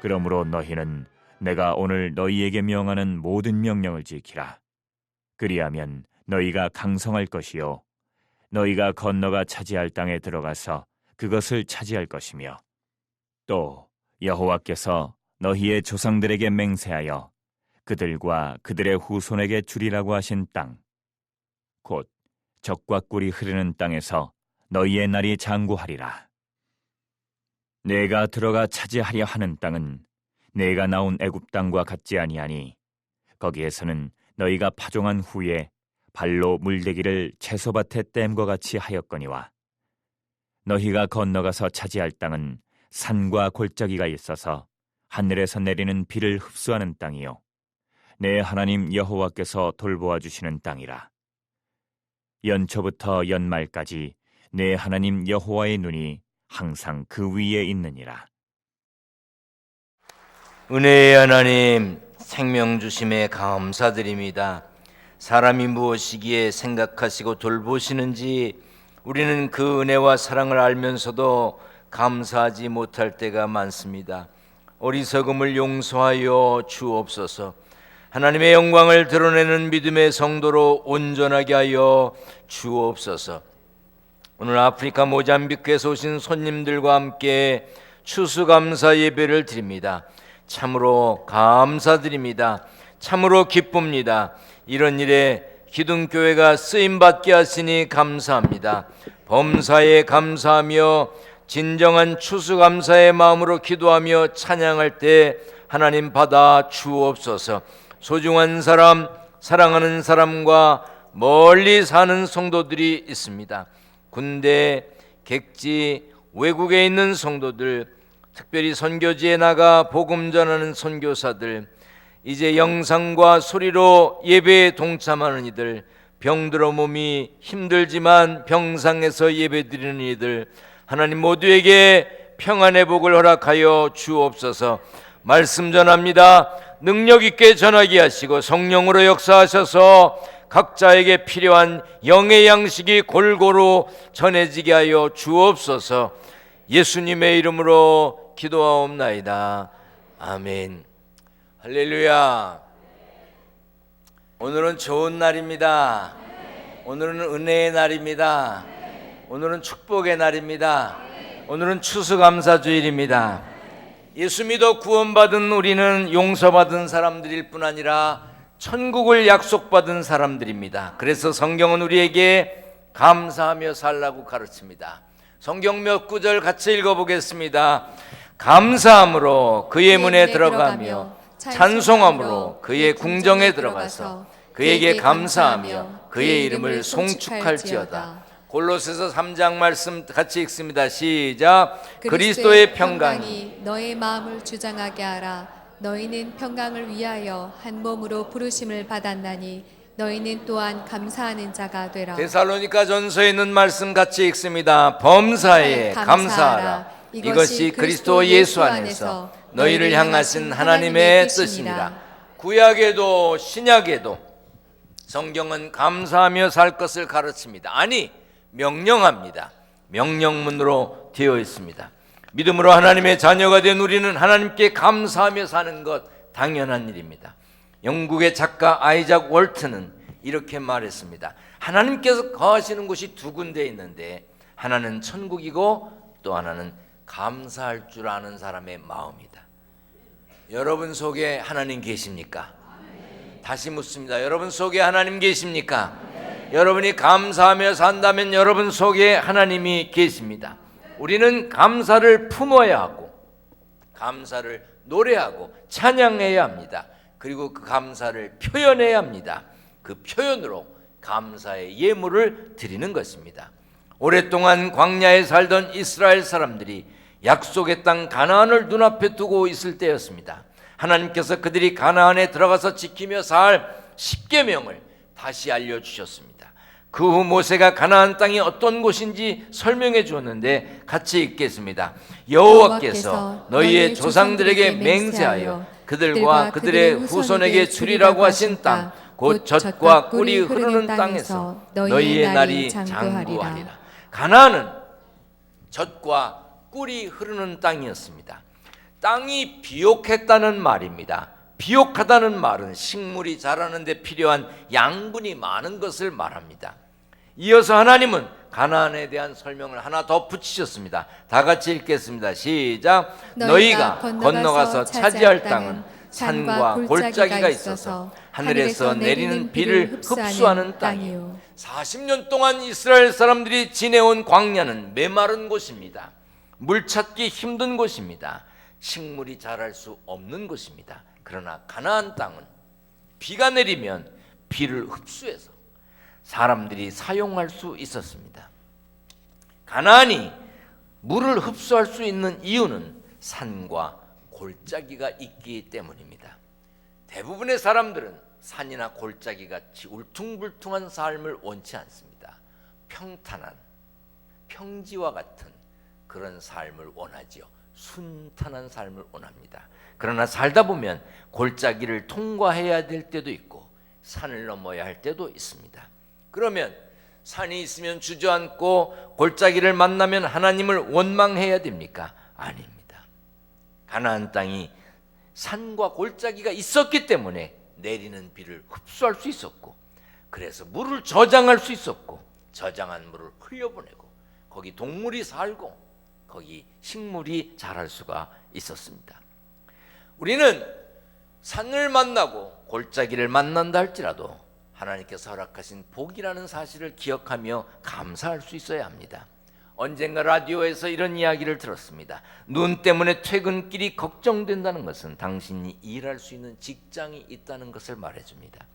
그러므로 너희는 내가 오늘 너희에게 명하는 모든 명령을 지키라. 그리하면 너희가 강성할 것이요 너희가 건너가 차지할 땅에 들어가서 그것을 차지할 것이며, 또 여호와께서 너희의 조상들에게 맹세하여 그들과 그들의 후손에게 주리라고 하신 땅, 곧 젖과 꿀이 흐르는 땅에서 너희의 날이 장구하리라. 내가 들어가 차지하려 하는 땅은 내가 나온 애굽 땅과 같지 아니하니 거기에서는 너희가 파종한 후에 발로 물대기를 채소밭에 댐과 같이 하였거니와, 너희가 건너가서 차지할 땅은 산과 골짜기가 있어서 하늘에서 내리는 비를 흡수하는 땅이요 내 하나님 여호와께서 돌보아 주시는 땅이라. 연초부터 연말까지 내 하나님 여호와의 눈이 항상 그 위에 있느니라. 은혜의 하나님, 생명 주심에 감사드립니다. 사람이 무엇이기에 생각하시고 돌보시는지 우리는 그 은혜와 사랑을 알면서도 감사하지 못할 때가 많습니다. 어리석음을 용서하여 주옵소서. 하나님의 영광을 드러내는 믿음의 성도로 온전하게 하여 주옵소서. 오늘 아프리카 모잠비크에서 오신 손님들과 함께 추수감사 예배를 드립니다. 참으로 감사드립니다. 참으로 기쁩니다. 이런 일에 기둥교회가 쓰임받게 하시니 감사합니다. 범사에 감사하며 진정한 추수감사의 마음으로 기도하며 찬양할 때 하나님 받아 주옵소서. 소중한 사람, 사랑하는 사람과 멀리 사는 성도들이 있습니다. 군대, 객지, 외국에 있는 성도들, 특별히 선교지에 나가 복음 전하는 선교사들, 이제 영상과 소리로 예배에 동참하는 이들, 병들어 몸이 힘들지만 병상에서 예배드리는 이들, 하나님 모두에게 평안의 복을 허락하여 주옵소서. 말씀 전합니다. 능력 있게 전하게 하시고 성령으로 역사하셔서 각자에게 필요한 영의 양식이 골고루 전해지게 하여 주옵소서. 예수님의 이름으로 기도하옵나이다. 아멘. 할렐루야. 오늘은 좋은 날입니다. 오늘은 은혜의 날입니다. 오늘은 축복의 날입니다. 오늘은 추수감사주일입니다. 예수 믿어 구원받은 우리는 용서받은 사람들일 뿐 아니라 천국을 약속받은 사람들입니다. 그래서 성경은 우리에게 감사하며 살라고 가르칩니다. 성경 몇 구절 같이 읽어보겠습니다. 감사함으로 그의 문에 들어가며 찬송함으로 그의 궁정에 들어가서 그에게 감사하며 그의 이름을 송축할지어다. 골로새서 3장 말씀 같이 읽습니다. 시작. 그리스도의 평강이 너의 마음을 주장하게 하라. 너희는 평강을 위하여 한 몸으로 부르심을 받았나니 너희는 또한 감사하는 자가 되라. 데살로니가 전서에 있는 말씀 같이 읽습니다. 범사에 감사하라. 이것이 그리스도 예수 안에서 너희를 향하신 하나님의 뜻이니라. 구약에도 신약에도 성경은 감사하며 살 것을 가르칩니다. 아니, 명령합니다. 명령문으로 되어 있습니다. 믿음으로 하나님의 자녀가 된 우리는 하나님께 감사하며 사는 것 당연한 일입니다. 영국의 작가 아이작 월트는 이렇게 말했습니다. 하나님께서 거하시는 곳이 두 군데 있는데 하나는 천국이고 또 하나는 감사할 줄 아는 사람의 마음이다. 여러분 속에 하나님 계십니까? 다시 묻습니다. 여러분 속에 하나님 계십니까? 여러분이 감사하며 산다면 여러분 속에 하나님이 계십니다. 우리는 감사를 품어야 하고 감사를 노래하고 찬양해야 합니다. 그리고 그 감사를 표현해야 합니다. 그 표현으로 감사의 예물을 드리는 것입니다. 오랫동안 광야에 살던 이스라엘 사람들이 약속의 땅 가나안을 눈앞에 두고 있을 때였습니다. 하나님께서 그들이 가나안에 들어가서 지키며 살 10계명을 다시 알려주셨습니다. 그 후 모세가 가나안 땅이 어떤 곳인지 설명해 주었는데 같이 읽겠습니다. 여호와께서 너희의 조상들에게 맹세하여 그들과 그들의 후손에게 주리라고 하신 땅, 곧 젖과 꿀이 흐르는 땅에서 너희의 날이 장구하리라. 가나안은 젖과 꿀이 흐르는 땅이었습니다. 땅이 비옥했다는 말입니다. 비옥하다는 말은 식물이 자라는 데 필요한 양분이 많은 것을 말합니다. 이어서 하나님은 가나안에 대한 설명을 하나 더 붙이셨습니다. 다 같이 읽겠습니다. 시작. 너희가 건너가서 차지할 땅은 산과 골짜기가 있어서 하늘에서 내리는 비를 흡수하는 땅이요. 40년 동안 이스라엘 사람들이 지내온 광야는 메마른 곳입니다. 물 찾기 힘든 곳입니다. 식물이 자랄 수 없는 곳입니다. 그러나 가나안 땅은 비가 내리면 비를 흡수해서 사람들이 사용할 수 있었습니다. 가나안이 물을 흡수할 수 있는 이유는 산과 골짜기가 있기 때문입니다. 대부분의 사람들은 산이나 골짜기 같이 울퉁불퉁한 삶을 원치 않습니다. 평탄한, 평지와 같은 그런 삶을 원하지요. 순탄한 삶을 원합니다. 그러나 살다 보면 골짜기를 통과해야 될 때도 있고 산을 넘어야 할 때도 있습니다. 그러면 산이 있으면 주저앉고 골짜기를 만나면 하나님을 원망해야 됩니까? 아닙니다. 가나안 땅이 산과 골짜기가 있었기 때문에 내리는 비를 흡수할 수 있었고, 그래서 물을 저장할 수 있었고, 저장한 물을 흘려보내고 거기 동물이 살고 거기 식물이 자랄 수가 있었습니다. 우리는 산을 만나고 골짜기를 만난다 할지라도 하나님께서 허락하신 복이라는 사실을 기억하며 감사할 수 있어야 합니다. 언젠가 라디오에서 이런 이야기를 들었습니다. 눈 때문에 퇴근길이 걱정된다는 것은 당신이 일할 수 있는 직장이 있다는 것을 말해줍니다.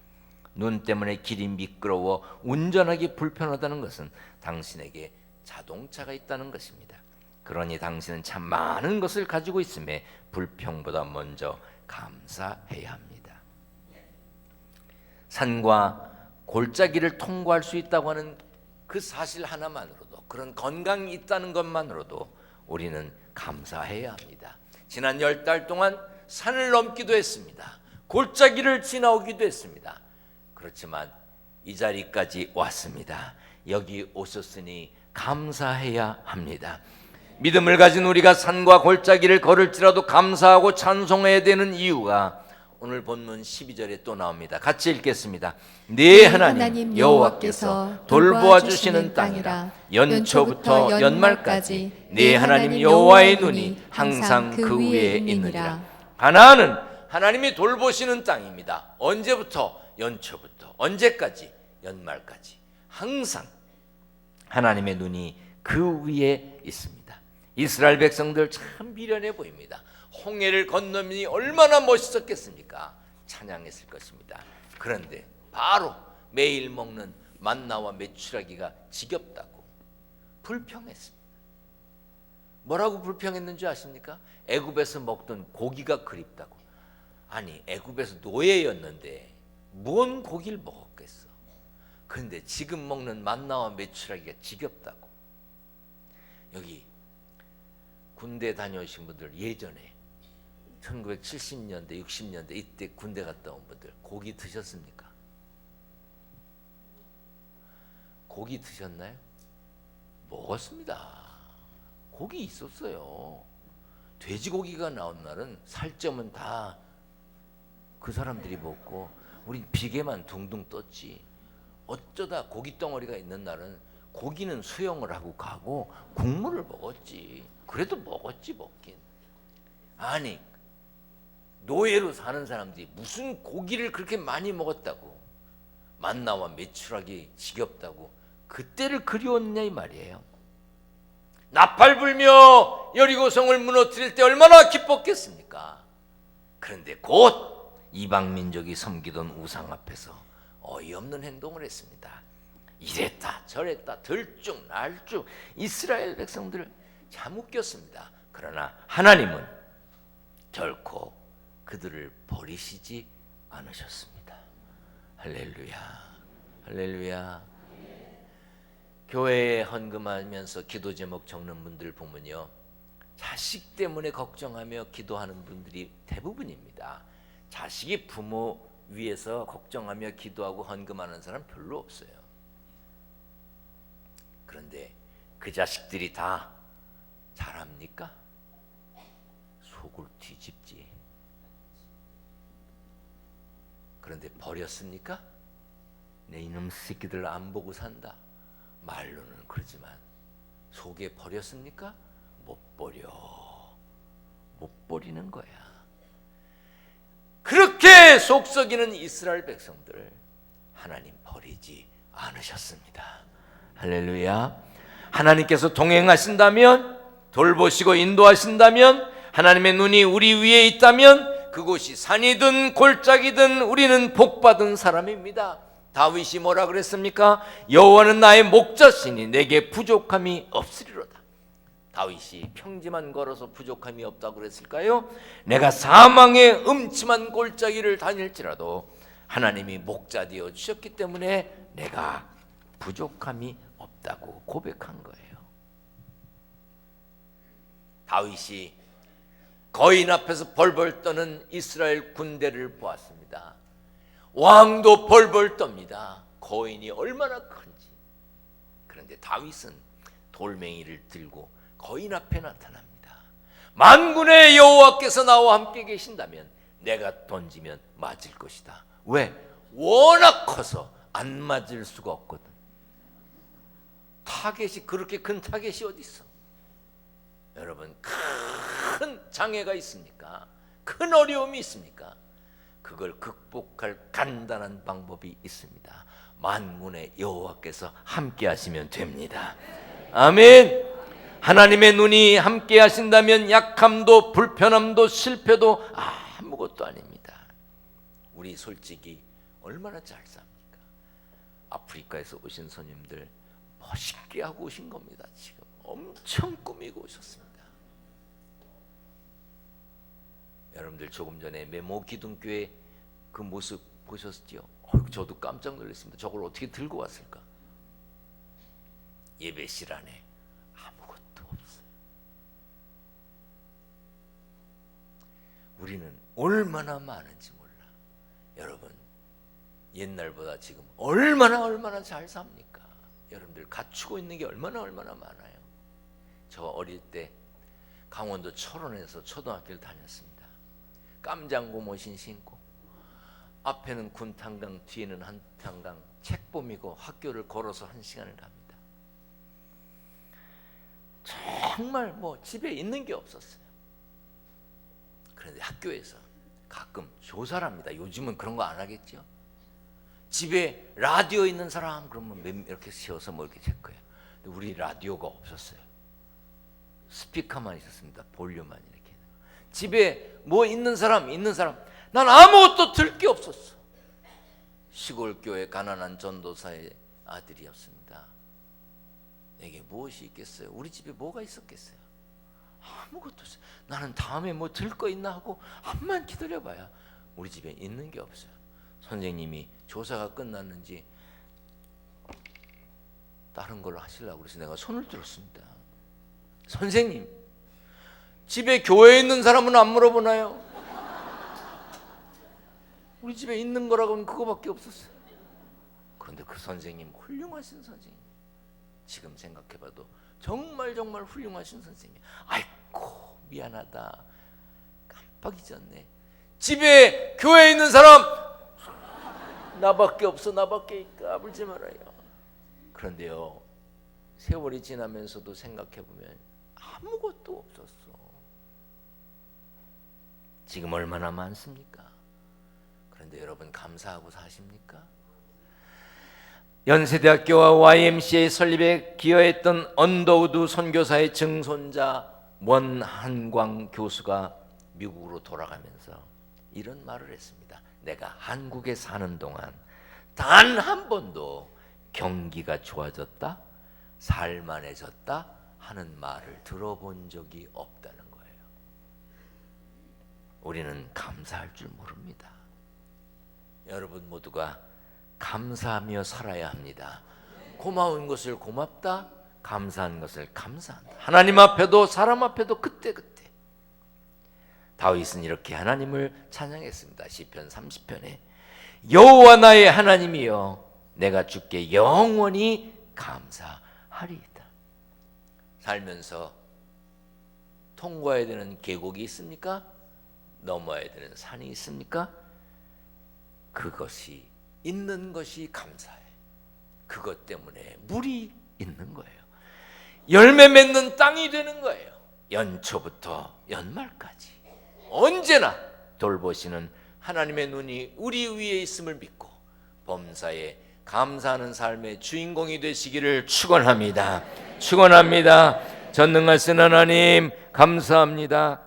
눈 때문에 길이 미끄러워 운전하기 불편하다는 것은 당신에게 자동차가 있다는 것입니다. 그러니 당신은 참 많은 것을 가지고 있음에 불평보다 먼저 감사해야 합니다. 산과 골짜기를 통과할 수 있다고 하는 그 사실 하나만으로도, 그런 건강이 있다는 것만으로도 우리는 감사해야 합니다. 지난 10달 동안 산을 넘기도 했습니다. 골짜기를 지나오기도 했습니다. 그렇지만 이 자리까지 왔습니다. 여기 오셨으니 감사해야 합니다. 믿음을 가진 우리가 산과 골짜기를 걸을지라도 감사하고 찬송해야 되는 이유가 오늘 본문 12절에 또 나옵니다. 같이 읽겠습니다. 네 하나님 여호와께서 돌보아 주시는 땅이라 연초부터 연말까지 네 하나님 여호와의 눈이 항상 그 위에 있느니라. 가나안은 하나님이 돌보시는 땅입니다. 언제부터? 연초부터 언제까지? 연말까지 항상 하나님의 눈이 그 위에 있습니다. 이스라엘 백성들 참 미련해 보입니다. 홍해를 건너니 얼마나 멋있었겠습니까? 찬양했을 것입니다. 그런데 바로 매일 먹는 만나와 메추라기가 지겹다고 불평했습니다. 뭐라고 불평했는지 아십니까? 애굽에서 먹던 고기가 그립다고. 아니, 애굽에서 노예였는데 뭔 고기를 먹었겠어? 그런데 지금 먹는 만나와 메추라기가 지겹다고. 여기 군대 다녀오신 분들, 예전에 1970년대, 60년대 이때 군대 갔다 온 분들 고기 드셨습니까? 고기 드셨나요? 먹었습니다. 고기 있었어요. 돼지고기가 나온 날은 살점은 다 그 사람들이 먹고 우린 비계만 둥둥 떴지. 어쩌다 고기 덩어리가 있는 날은 고기는 수영을 하고 가고 국물을 먹었지. 그래도 먹었지, 먹긴. 아니, 노예로 사는 사람들이 무슨 고기를 그렇게 많이 먹었다고, 만나와 메추라기 지겹다고 그때를 그리웠냐 이 말이에요. 나팔 불며 여리고성을 무너뜨릴 때 얼마나 기뻤겠습니까? 그런데 곧 이방 민족이 섬기던 우상 앞에서 어이없는 행동을 했습니다. 이랬다 저랬다 들쭉날쭉 이스라엘 백성들을 참 웃겼습니다. 그러나 하나님은 결코 그들을 버리시지 않으셨습니다. 할렐루야, 할렐루야. 교회에 헌금하면서 기도 제목 적는 분들 보면요, 자식 때문에 걱정하며 기도하는 분들이 대부분입니다. 자식이 부모 위해서 걱정하며 기도하고 헌금하는 사람 별로 없어요. 그런데 그 자식들이 다 잘합니까? 속을 뒤집지. 그런데 버렸습니까? 내 이놈 새끼들 안 보고 산다. 말로는 그러지만 속에 버렸습니까? 못 버려. 못 버리는 거야. 그렇게 속썩이는 이스라엘 백성들 하나님 버리지 않으셨습니다. 할렐루야. 하나님께서 동행하신다면, 돌보시고 인도하신다면, 하나님의 눈이 우리 위에 있다면 그곳이 산이든 골짜기든 우리는 복받은 사람입니다. 다윗이 뭐라 그랬습니까? 여호와는 나의 목자시니 내게 부족함이 없으리로다. 다윗이 평지만 걸어서 부족함이 없다고 그랬을까요? 내가 사망의 음침한 골짜기를 다닐지라도 하나님이 목자 되어 주셨기 때문에 내가 부족함이 없다고 고백한 거예요. 다윗이 거인 앞에서 벌벌 떠는 이스라엘 군대를 보았습니다. 왕도 벌벌 떱니다. 거인이 얼마나 큰지. 그런데 다윗은 돌멩이를 들고 거인 앞에 나타납니다. 만군의 여호와께서 나와 함께 계신다면 내가 던지면 맞을 것이다. 왜? 워낙 커서 안 맞을 수가 없거든. 타겟이, 그렇게 큰 타겟이 어디 있어? 여러분, 큰 장애가 있습니까? 큰 어려움이 있습니까? 그걸 극복할 간단한 방법이 있습니다. 만군의 여호와께서 함께 하시면 됩니다. 아멘. 하나님의 눈이 함께 하신다면 약함도 불편함도 실패도 아무것도 아닙니다. 우리 솔직히 얼마나 잘 삽니까? 아프리카에서 오신 손님들 멋있게 하고 오신 겁니다. 지금 엄청 꾸미고 오셨습니다. 여러분들 조금 전에 메모 기둥교회 그 모습 보셨죠? 저도 깜짝 놀랐습니다. 저걸 어떻게 들고 왔을까? 예배실 안에 아무것도 없어요. 우리는 얼마나 많은지 몰라. 여러분, 옛날보다 지금 얼마나 잘 삽니까? 여러분들 갖추고 있는 게 얼마나 많아요. 저 어릴 때 강원도 철원에서 초등학교를 다녔습니다. 깜장고무신 신고, 앞에는 군탄강, 뒤에는 한탄강, 책봄이고 학교를 걸어서 1시간을 갑니다. 정말 집에 있는 게 없었어요. 그런데 학교에서 가끔 조사를 합니다. 요즘은 그런 거 안 하겠죠. 집에 라디오 있는 사람 그러면 이렇게 세워서 이렇게 체크해요. 근데 우리 라디오가 없었어요. 스피커만 있었습니다. 볼륨만 이렇게. 집에 있는 사람, 난 아무것도 들 게 없었어. 시골 교회 가난한 전도사의 아들이었습니다. 내게 무엇이 있겠어요? 우리 집에 뭐가 있었겠어요? 아무것도 없어요. 나는 다음에 들 거 있나 하고 한만 기다려봐야 우리 집에 있는 게 없어요. 선생님이 조사가 끝났는지 다른 걸로 하시려고 그래서 내가 손을 들었습니다. 선생님, 집에 교회에 있는 사람은 안 물어보나요? 우리 집에 있는 거라고 하면 그거밖에 없었어요. 그런데 그 선생님 훌륭하신 선생님. 지금 생각해봐도 정말 훌륭하신 선생님. 아이고 미안하다, 깜빡 잊었네. 집에 교회에 있는 사람 나밖에 없어. 나밖에 까불지 말아요. 그런데요, 세월이 지나면서도 생각해보면 아무것도 없었어. 지금 얼마나 많습니까? 그런데 여러분 감사하고 사십니까? 연세대학교와 YMCA 설립에 기여했던 언더우드 선교사의 증손자 원한광 교수가 미국으로 돌아가면서 이런 말을 했습니다. 내가 한국에 사는 동안 단 한 번도 경기가 좋아졌다, 살만해졌다 하는 말을 들어본 적이 없다는 거예요. 우리는 감사할 줄 모릅니다. 여러분 모두가 감사하며 살아야 합니다. 고마운 것을 고맙다, 감사한 것을 감사한다. 하나님 앞에도 사람 앞에도 그때그때. 다윗은 이렇게 하나님을 찬양했습니다. 시편 30편에 여호와 나의 하나님이여 내가 주께 영원히 감사하리이다. 살면서 통과해야 되는 계곡이 있습니까? 넘어야 되는 산이 있습니까? 그것이 있는 것이 감사해. 그것 때문에 물이 있는 거예요. 열매 맺는 땅이 되는 거예요. 연초부터 연말까지 언제나 돌보시는 하나님의 눈이 우리 위에 있음을 믿고 범사에 감사하는 삶의 주인공이 되시기를 축원합니다. 축원합니다. 전능하신 하나님 감사합니다.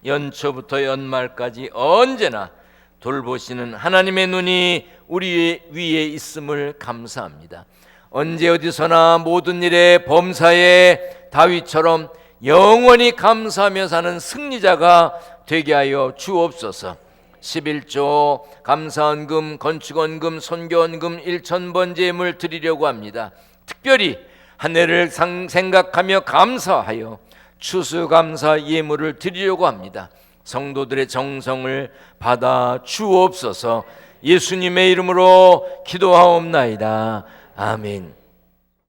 연초부터 연말까지 언제나 돌보시는 하나님의 눈이 우리 위에 있음을 감사합니다. 언제 어디서나 모든 일에 범사에 다윗처럼 영원히 감사하며 사는 승리자가 되게 하여 주옵소서. 11조 감사헌금, 건축헌금, 선교헌금 1,000번제임을 드리려고 합니다. 특별히 한 해를 생각하며 감사하여 추수감사 예물을 드리려고 합니다. 성도들의 정성을 받아 주옵소서. 예수님의 이름으로 기도하옵나이다. 아멘.